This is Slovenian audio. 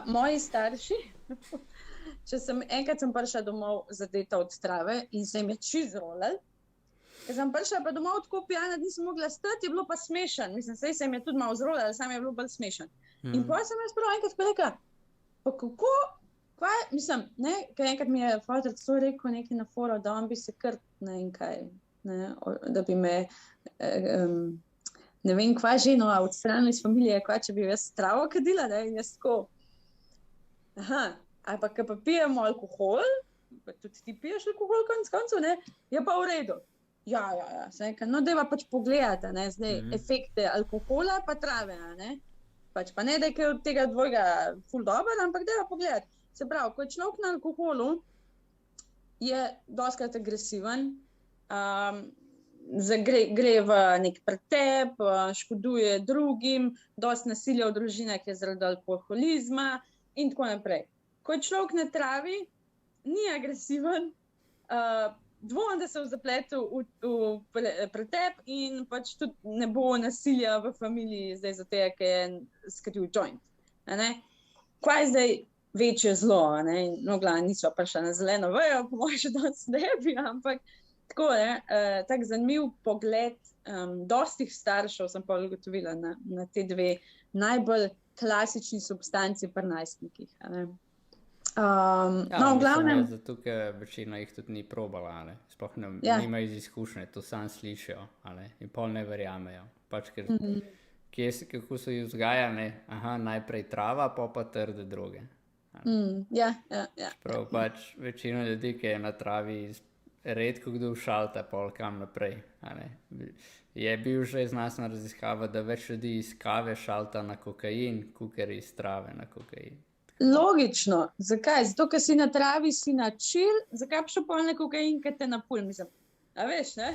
Moji starši, enkrat sem prišla domov zadeta od trave in se jim je čisto zrolal. Ker sem prišla pa domov tako pijana, da nisem mogla stati, je bilo pa smešen. Mislim, saj se jim je tudi malo zrolal, sam je bilo bolj smešen. In potem sem jaz prav enkrat rekla, pa kako, mislim, ne, ker enkrat mi je fotor celo rekel nekaj na foro, da on bi se kar, ne vem kaj, ne, da bi me, ne vem kva ženo, odstranili iz familije, kva, če bi jaz travo kadila, ne, in jaz tako, ali pa, ker pa pijemo alkohol, pa tudi ti piješ alkohol konec koncev, ne, je pa v redu. Ja, sem rekla, no, dajva pač pogledati, ne, zdaj efekte alkohola pa trave, ne, pač pa ne, da je od tega dvojega ful dober, ampak dajva pogledati. Se pravi, ko je človek na alkoholu, je dostikrat agresiven, gre v nek pretep, škoduje drugim, dosti nasilja v družinah je zaradi alkoholizma in tako naprej. Ko je človek na travi, ni agresiven, dvomim, da se v zapletu v pretep in pač tudi ne bo nasilja v familiji zdaj zato, ker je skril joint. Kaj je zdaj večje zlo? Mnogo nisva prišla na zeleno vejo, po mojem še danes ne bi, ampak tako, tak zanimiv pogled dostih staršev sem pa ugotovila na te dve najbolj klasični substanci pri najstnikih. No, v glavnem... Zato, ker večina jih tudi ni probala, sploh nimajo iz izkušnje, to sam slišijo, in pol ne verjamejo. Pač, ker kako so jih vzgajali, najprej trava, pa trde droge. Prav pač večina ljudi, ki je na travi, redko kdo šalta pol kam naprej. Je bil že znanstvena raziskava, da več ljudi iz kave šalta na kokain, kakor iz trave na kokain. Logično. Zakaj? Zato, ker si na travi, si na chill, zakaj pa še pol na kokain, ker te napul, mislim. A veš, ne?